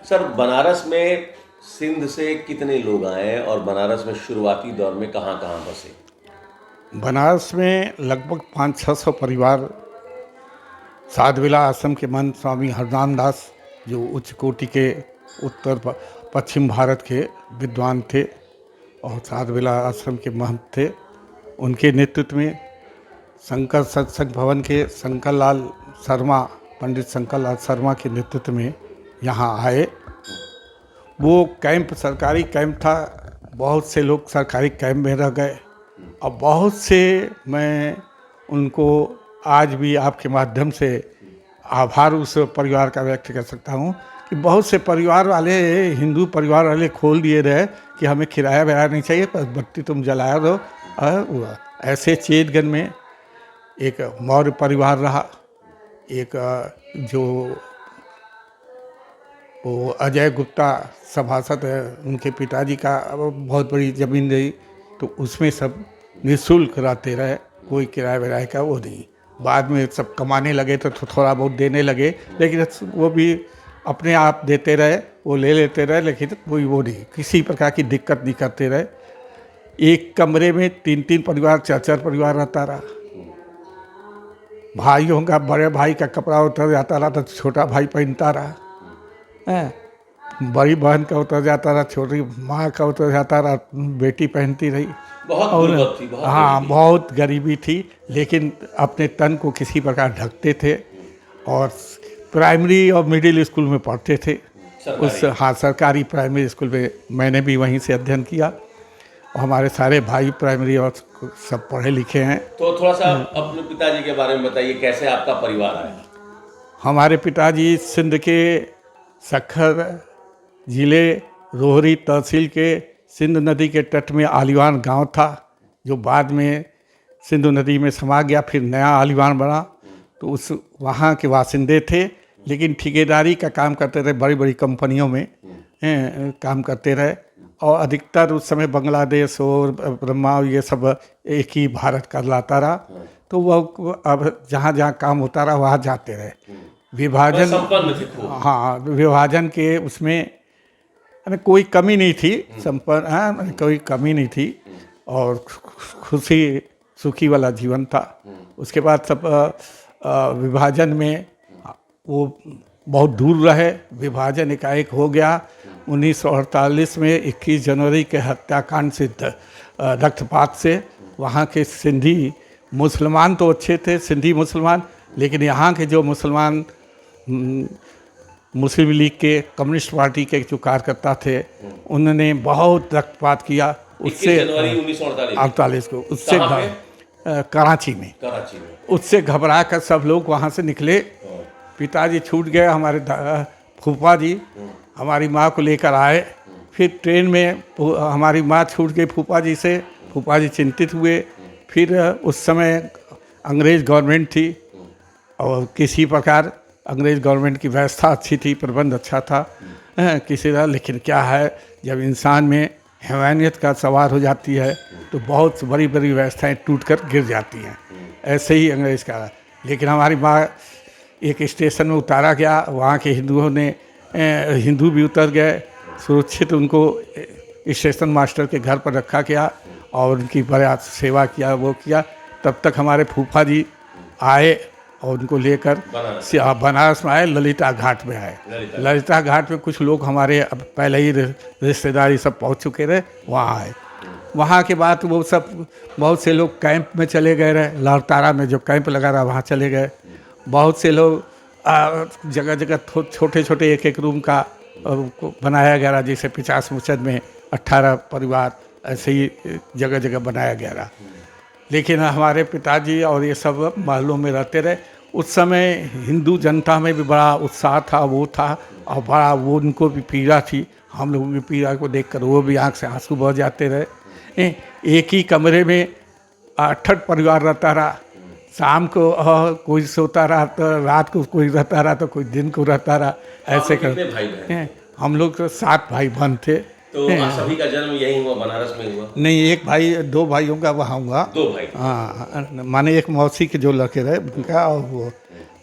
Sir, Banaras में सिंध से कितने लोग आए और बनारस में शुरुआती दौर में कहाँ-कहाँ बसे? बनारस में लगभग 500-600 परिवार साधविला आश्रम के महंत स्वामी हरनाम दास, जो उच्च कोटि के पश्चिम भारत के विद्वान थे और साधविला आश्रम के महंत थे, उनके नेतृत्व में शंकर सत्संग भवन के शंकर लाल शर्मा, पंडित शंकर लाल शर्मा के नेतृत्व में यहाँ आए। वो कैंप सरकारी कैंप था, बहुत से लोग सरकारी कैंप में रह गए और बहुत से, मैं उनको आज भी आपके माध्यम से आभार उस परिवार का व्यक्त कर सकता हूँ कि बहुत से परिवार वाले, हिंदू परिवार वाले खोल दिए रहे कि हमें किराया वराया नहीं चाहिए, बस बत्ती तुम जलाया दो। ऐसे चेतगंज में एक मौर्य परिवार रहा, एक जो वो अजय गुप्ता सभासद है, उनके पिताजी का बहुत बड़ी ज़मीन रही, तो उसमें सब निःशुल्क रहते रहे, कोई किराए विराए का वो नहीं। बाद में सब कमाने लगे तो थोड़ा बहुत देने लगे, लेकिन वो भी अपने आप देते रहे, वो ले लेते रहे, लेकिन कोई वो नहीं, किसी प्रकार की दिक्कत नहीं करते रहे। एक कमरे में 3-3 परिवार, 4-4 परिवार रहता रहा। भाइयों का, बड़े भाई का कपड़ा उतर जाता रहा तो छोटा भाई पहनता रहा, बड़ी बहन का उतर जाता रहा, छोटी माँ का उतर जाता रहा, बेटी पहनती रही। बहुत और गुर्बत थी, बहुत हाँ, गरीबी। बहुत गरीबी थी, लेकिन अपने तन को किसी प्रकार ढकते थे और प्राइमरी और मिडिल स्कूल में पढ़ते थे। सरकारी। हाँ, सरकारी प्राइमरी स्कूल में मैंने भी वहीं से अध्ययन किया और हमारे सारे भाई प्राइमरी और सब पढ़े लिखे हैं। तो थोड़ा सा अपने पिताजी के बारे में बताइए, कैसे आपका परिवार आया? हमारे पिताजी सिंध के सक्खर जिले रोहरी तहसील के सिंध नदी के तट में आलीवान गांव था, जो बाद में सिंधु नदी में समा गया, फिर नया आलीवान बना। तो उस वहाँ के वासिंदे थे, लेकिन ठेकेदारी का काम करते रहे, बड़ी बड़ी कंपनियों में काम करते रहे और अधिकतर उस समय बांग्लादेश और ब्रह्मा ये सब एक ही भारत कहलाता रहा। तो वह अब जहाँ जहाँ काम होता रहा वहाँ जाते रहे। विभाजन, संपन्न थे खूब। हाँ, विभाजन के उसमें कोई कमी नहीं थी, संपन्न, हाँ, कोई कमी नहीं थी और खुशी सुखी वाला जीवन था। उसके बाद सब विभाजन में वो बहुत दूर रहे, विभाजन एकाएक हो गया। 1948 में 21 जनवरी के हत्याकांड से रक्तपात से वहाँ के सिंधी मुसलमान तो अच्छे थे, सिंधी मुसलमान, लेकिन यहाँ के जो मुसलमान मुस्लिम लीग के, कम्युनिस्ट पार्टी के जो कार्यकर्ता थे, उन्होंने बहुत रक्तपात किया। उससे 21 जनवरी 1948 को उससे कराची में उससे घबरा कर सब लोग वहाँ से निकले। पिताजी छूट गए, हमारे फूफा जी हमारी माँ को लेकर आए। फिर ट्रेन में हमारी माँ छूट गई फूफा जी से, फूफा जी चिंतित हुए। फिर उस समय अंग्रेज़ गवर्नमेंट थी और किसी प्रकार अंग्रेज़ गवर्नमेंट की व्यवस्था अच्छी थी, प्रबंध अच्छा था किसी तरह, लेकिन क्या है, जब इंसान में हैवानियत का सवार हो जाती है तो बहुत बड़ी बड़ी व्यवस्थाएं टूट कर गिर जाती हैं। ऐसे ही अंग्रेज़ का। लेकिन हमारी माँ एक स्टेशन में उतारा गया, वहाँ के हिंदुओं ने, हिंदू भी उतर गए, सुरक्षित उनको स्टेशन मास्टर के घर पर रखा गया और उनकी बड़ा सेवा किया, वो किया। तब तक हमारे फूफा जी आए और उनको लेकर बनारस में आए, ललिता घाट में आए। ललिता घाट में कुछ लोग हमारे अब पहले ही रिश्तेदारी सब पहुंच चुके रहे, वहाँ आए। वहाँ के बाद वो सब बहुत से लोग कैंप में चले गए रहे, लारतारा में जो कैंप लगा रहा वहाँ चले गए। बहुत से लोग जगह जगह छोटे छोटे एक एक रूम का बनाया गया रहा, जैसे 50 मुचद में 18 परिवार, ऐसे ही जगह जगह बनाया गया रहा। लेकिन हमारे पिताजी और ये सब महलों में रहते रहे। उस समय हिंदू जनता में भी बड़ा उत्साह था, वो था, और बड़ा वो उनको भी पीड़ा थी। हम लोगों की पीड़ा को देखकर वो भी आंख से आंसू बह जाते रहे। एक ही कमरे में 8 परिवार रहता रहा। शाम को कोई सोता रहा, तो रात को कोई रहता रहा, तो कोई दिन को रहता रहा, ऐसे कर। हम लोग तो 7 भाई बहन थे। तो सभी का जन्म यहीं हुआ, बनारस में हुआ? नहीं, एक भाई, 2 भाइयों का वहाँ हुआ। 2 भाई? हाँ, माने एक मौसी के जो लड़के रहे उनका, और वो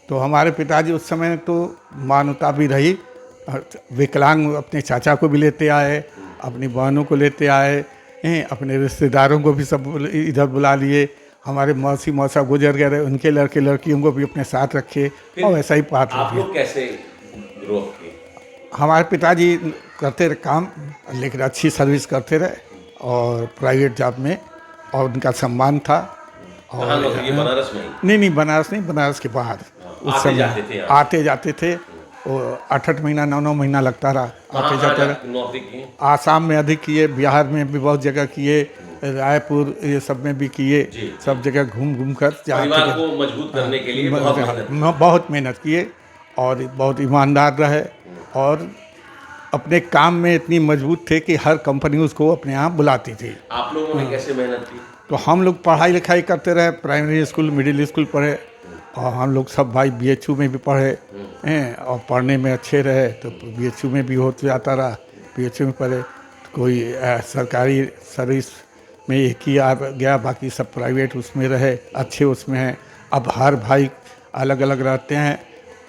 तो हमारे पिताजी उस समय तो मान्यता भी रही विकलांग अपने चाचा को भी लेते आए, अपनी बहनों को लेते आए, अपने रिश्तेदारों को भी सब इधर बुला लिए। हमारे मौसी मौसा गुजर गए, उनके लड़के लड़कियों को भी अपने साथ रखे और वैसा ही पाठ आप लोग कैसे ग्रो अप किए? हमारे पिताजी करते रहे काम, लेकिन अच्छी सर्विस करते रहे और प्राइवेट जॉब में, और उनका सम्मान था। कहाँ नौकरी? ये बनारस में ही? नहीं, बनारस नहीं, बनारस के बाहर। उस आते जाते थे यहाँ? आते जाते थे, और 8-8 महीना 9-9 महीना लगता रहा आते जाते रहे। नौकरी की? आसाम में अधिक किए, बिहार में भी बहुत जगह किए, रायपुर ये सब में भी किए, सब जगह घूम घूम कर परिवार को मजबूत करने के लिए बहुत मेहनत किए और बहुत ईमानदार रहे, और अपने काम में इतनी मजबूत थे कि हर कंपनी उसको अपने यहाँ बुलाती थी। आप लोगों ने कैसे मेहनत की? तो हम लोग पढ़ाई लिखाई करते रहे, प्राइमरी स्कूल मिडिल स्कूल पढ़े, और हम लोग सब भाई BHU में भी पढ़े हैं, और पढ़ने में अच्छे रहे तो BHU में भी होते जाता रहा, BHU में पढ़े। कोई सरकारी सर्विस में एक ही आ गया, बाकी सब प्राइवेट उसमें रहे, अच्छे उसमें हैं। अब हर भाई अलग अलग रहते हैं,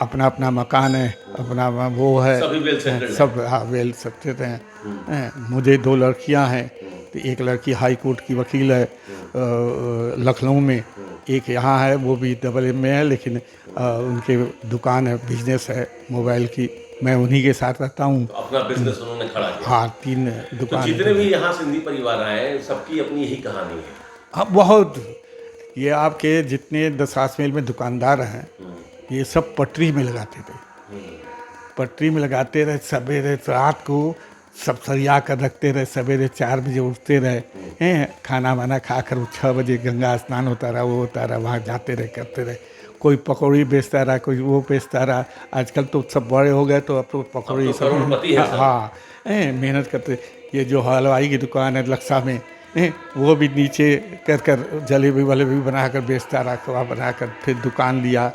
अपना अपना मकान है, अपना वो है, सब हाँ वेल सेटल्ड हैं। मुझे 2 लड़कियां हैं, तो एक लड़की हाई कोर्ट की वकील है लखनऊ में, एक यहाँ है वो भी AA में है, लेकिन उनके दुकान है, बिजनेस है मोबाइल की, मैं उन्हीं के साथ रहता हूँ। तो अपना बिजनेस उन्होंने खड़ा किया? हाँ, 3 दुकान। तो जितने भी यहाँ सिंधी परिवार आए हैं, सबकी अपनी यही कहानी है? हाँ, बहुत। ये आपके जितने 10 मील में दुकानदार हैं, ये सब पटरी में लगाते थे, पटरी में लगाते रहे, सवेरे रात को सब सरिया कर रखते रहे, सवेरे 4 बजे उठते रहे हैं, खाना वाना खाकर 6 बजे गंगा स्नान होता रहा, वो होता रहा, वहाँ जाते रहे, करते रहे। कोई पकौड़ी बेचता रहा, कोई वो बेचता रहा। आजकल तो सब बड़े हो गए तो अब तो पकौड़ी सब, हाँ, मेहनत करते। ये जो हलवाई की दुकान है लक्सा में, वो भी नीचे कर कर जलेबी वलेबी बनाकर बेचता रहा, कबाब बनाकर फिर दुकान लिया।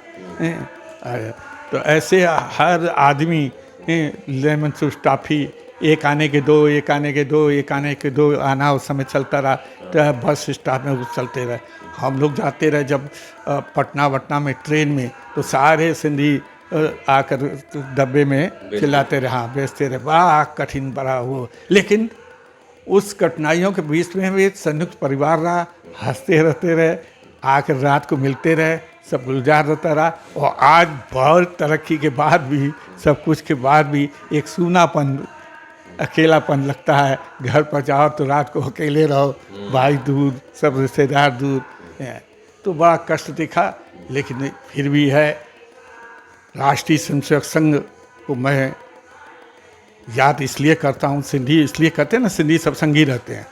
तो ऐसे हर आदमी लेमन जूस टॉफ़ी, एक आने के 2, एक आने के 2, एक आने के 2 आना उस समय चलता रहा। तो बस स्टॉप में चलते रहे, हम लोग जाते रहे जब पटना वटना में ट्रेन में, तो सारे सिंधी आकर डब्बे में खिलाते रहे, हाँ बेचते रहे। बड़ा कठिन बड़ा वो, लेकिन उस कठिनाइयों के बीच में भी संयुक्त परिवार रहा, हंसते रहते रहे, आकर रात को मिलते रहे, सब गुलजार रहता रहा। और आज बहुत तरक्की के बाद भी, सब कुछ के बाद भी एक सूनापन, अकेलापन लगता है। घर पर जाओ तो रात को अकेले रहो, भाई दूर, सब रिश्तेदार दूर, तो बड़ा कष्ट दिखा। लेकिन फिर भी है, राष्ट्रीय स्वयंसेवक संघ को मैं याद इसलिए करता हूँ, सिंधी इसलिए करते हैं ना, सिंधी सब संघी रहते हैं।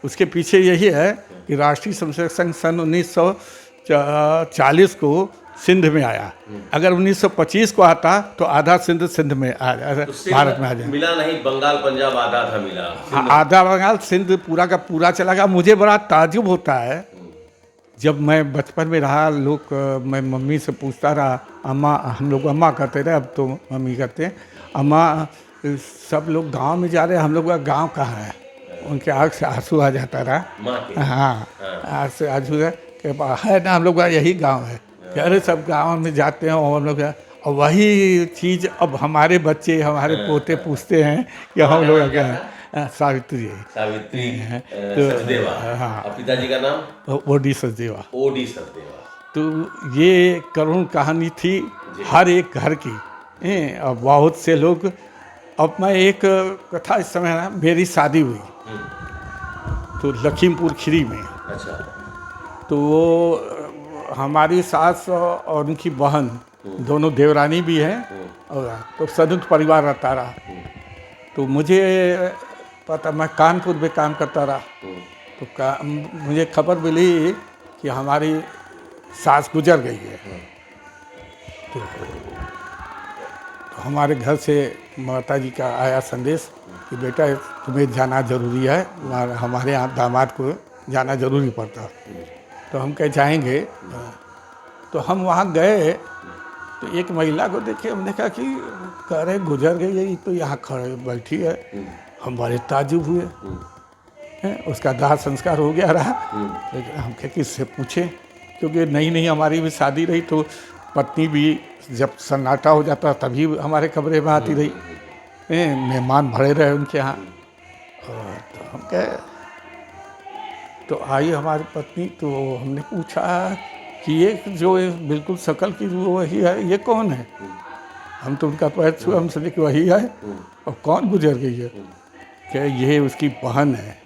उसके पीछे यही है कि राष्ट्रीय स्वयंसेवक संघ सन 1940 को सिंध में आया। अगर 1925 को आता तो आधा सिंध में आ जाए, तो भारत में आ जाए। मिला नहीं, बंगाल पंजाब आधा था मिला, आधा बंगाल, सिंध पूरा का पूरा चला गया। मुझे बड़ा ताज्जुब होता है, जब मैं बचपन में रहा, लोग, मैं मम्मी से पूछता रहा, अम्मा, हम लोग अम्मा करते रहे, अब तो मम्मी करते हैं, अम्मा सब लोग गांव में जा रहे हैं, हम लोग का गांव कहाँ है? उनके आँख से आंसू आ जाता रहा। हाँ, आँख से आंसू है ना, हम लोग का यही गांव है। अरे सब गांव में जाते हैं और हम लोग, और वही चीज़ अब हमारे बच्चे, हमारे पोते पूछते हैं कि हम लोग क्या है। सावित्री सचदेवा। हाँ, पिताजी का नाम ओडी सचदेवा। तो ये करुण कहानी थी हर एक घर की। और बहुत से लोग, अब मैं एक कथा इस समय ना, मेरी शादी हुई तो लखीमपुर खीरी में। अच्छा। तो वो हमारी सास और उनकी बहन दोनों देवरानी भी हैं, और तो संयुक्त परिवार रहता रहा। तो मुझे पता, मैं कानपुर में काम करता रहा, तो मुझे खबर मिली कि हमारी सास गुजर गई है। तो हमारे घर से माता जी का आया संदेश कि बेटा तुम्हें जाना ज़रूरी है, हमारे यहाँ दामाद को जाना ज़रूरी पड़ता। तो हम कह जाएंगे। तो हम वहाँ गए तो एक महिला को देखे, हमने कहा कि कह रहे गुजर गई है, तो यहाँ खड़े बैठी है। हम बड़े ताजुब हुए। उसका दाह संस्कार हो गया रहा, लेकिन हम कहे कि इससे पूछें, क्योंकि नई हमारी भी शादी रही, तो पत्नी भी जब सन्नाटा हो जाता तभी हमारे कमरे में आती रही। मेहमान भरे रहे उनके यहाँ। और तो हम कहे, तो आई हमारी पत्नी, तो हमने पूछा कि ये जो बिल्कुल शकल की वो वही है, ये कौन है? हम तो उनका पैर छुआ, हम समझे कि वही है। और कौन गुजर गई है? क्या ये उसकी बहन है।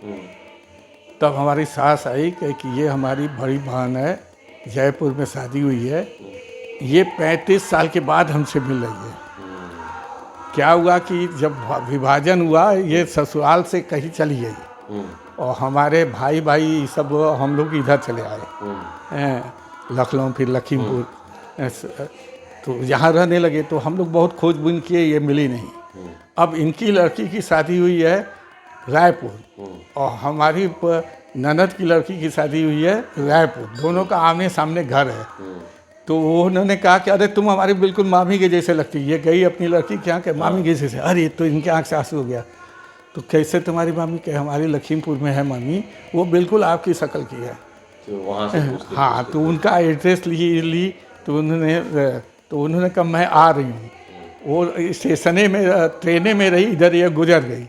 तब हमारी सास आई कि ये हमारी बड़ी बहन है, जयपुर में शादी हुई है, ये 35 साल के बाद हमसे मिल रही है। क्या हुआ कि जब विभाजन हुआ, ये ससुराल से कहीं चली गई और हमारे भाई भाई सब हम लोग इधर चले आए, लखनऊ फिर लखीमपुर, तो यहाँ रहने लगे। तो हम लोग बहुत खोजबीन किए, ये मिली नहीं। अब इनकी लड़की की शादी हुई है रायपुर और हमारी ननद की लड़की की शादी हुई है रायपुर, दोनों का आमने सामने घर है। तो उन्होंने कहा कि अरे तुम हमारी बिल्कुल मामी के जैसे लगती। ये गई अपनी लड़की के यहाँ के मामी के जैसे। अरे तो इनके आँख से आंसू हो गया। तो कैसे तुम्हारी मामी? के हमारी लखीमपुर में है मामी, वो बिल्कुल आपकी शक्ल की है। तो वहाँ से हाँ, तो उनका एड्रेस ली तो उन्होंने कहा मैं आ रही हूँ। वो स्टेशने में ट्रेने में रही, इधर ये गुजर गई।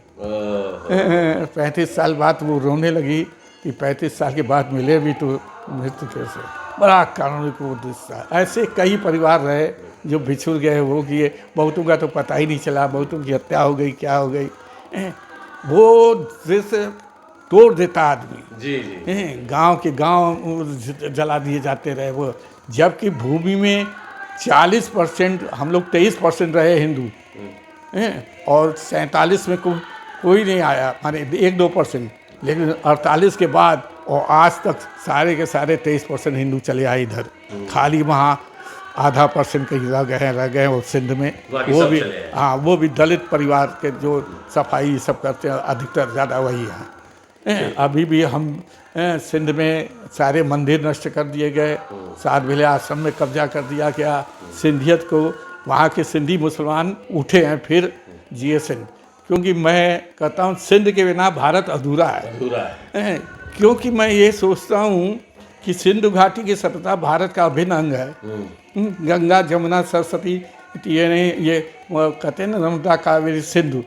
35 साल बाद वो रोने लगी कि 35 साल के बाद मिले भी तो मृत्यु कैसे। बड़ा कानूनी को दृश्य। ऐसे कई परिवार रहे जो बिछुड़ गए, वो किए। बहुतों का तो पता ही नहीं चला, बहुतों की हत्या हो गई, क्या हो गई। वो दृश्य तोड़ देता आदमी। जी जी। गांव के गांव जला दिए जाते रहे वो, जबकि भूमि में 40%, हम लोग 23% रहे हिंदू, और 47 में कोई नहीं आया, माने 1-2%। लेकिन 48 के बाद और आज तक सारे के सारे 23% हिंदू चले आए इधर। खाली वहाँ % कहीं रह गए और सिंध में वो भी, हाँ, वो भी दलित परिवार के जो सफाई सब करते हैं, अधिकतर ज़्यादा वही हैं। अभी भी हम सिंध में सारे मंदिर नष्ट कर दिए गए, सात बेले आश्रम में कब्जा कर दिया गया। सिंधियत को वहाँ के सिंधी मुसलमान उठे हैं फिर जिए सिंध, क्योंकि मैं कहता हूँ सिंध के बिना भारत अधूरा है। क्योंकि मैं ये सोचता हूँ कि सिंधु घाटी की सभ्यता भारत का अभिन्न अंग है। गंगा जमुना सरस्वती, ये कहते हैं ना, नर्मदा कावेरी सिंधु,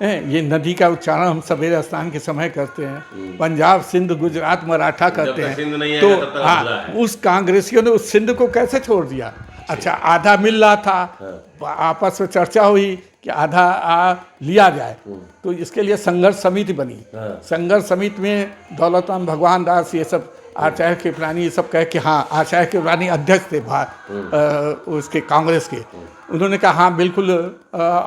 ये नदी का उच्चारण हम सवेरे स्नान के समय करते हैं। पंजाब सिंध गुजरात मराठा करते हैं। तो हाँ, उस कांग्रेसियों ने उस सिंध को कैसे छोड़ दिया? अच्छा, आधा मिल रहा था, आपस में चर्चा हुई कि आधा लिया जाए, तो इसके लिए संघर्ष समिति बनी। संघर्ष समिति में दौलतराम भगवान दास, ये सब, आचार्य कृपलानी, ये सब कहे कि हाँ, आचार्य कृपलानी अध्यक्ष थे उसके कांग्रेस के। उन्होंने कहा हाँ बिल्कुल,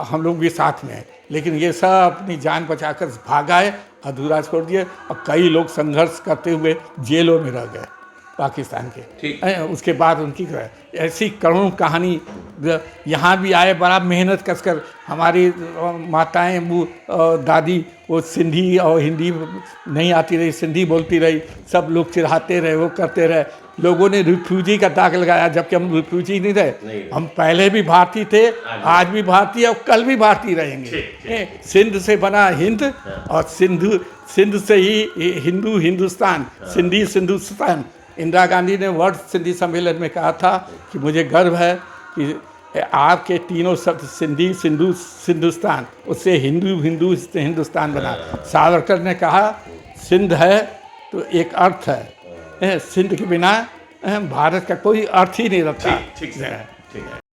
हम लोग भी साथ में हैं। लेकिन ये सब अपनी जान बचाकर भाग आए, अधूरा छोड़ दिए, और कई लोग संघर्ष करते हुए जेलों में रह गए पाकिस्तान के। उसके बाद उनकी ऐसी करुण कहानी यहाँ भी आए, बड़ा मेहनत कसकर हमारी माताएं, दादी, वो सिंधी और हिंदी नहीं आती रही, सिंधी बोलती रही, सब लोग चिढ़ाते रहे, वो करते रहे। लोगों ने रिफ्यूजी का दाग लगाया, जबकि हम रिफ्यूजी नहीं रहे। हम पहले भी भारतीय थे, आज भी भारतीय, और कल भी भारतीय रहेंगे। सिंध से बना हिंद, और सिंध से ही हिंदू हिंदुस्तान, सिंधी सिंधुस्तान। इंदिरा गांधी ने वर्ल्ड सिंधी सम्मेलन में कहा था कि मुझे गर्व है कि आपके तीनों शब्द सिंधी सिंधु सिंधुस्तान, उससे हिंदू हिंदू हिंदुस्तान बना। सावरकर ने कहा सिंध है तो एक अर्थ है, सिंध के बिना भारत का कोई अर्थ ही नहीं रखता। ठीक है।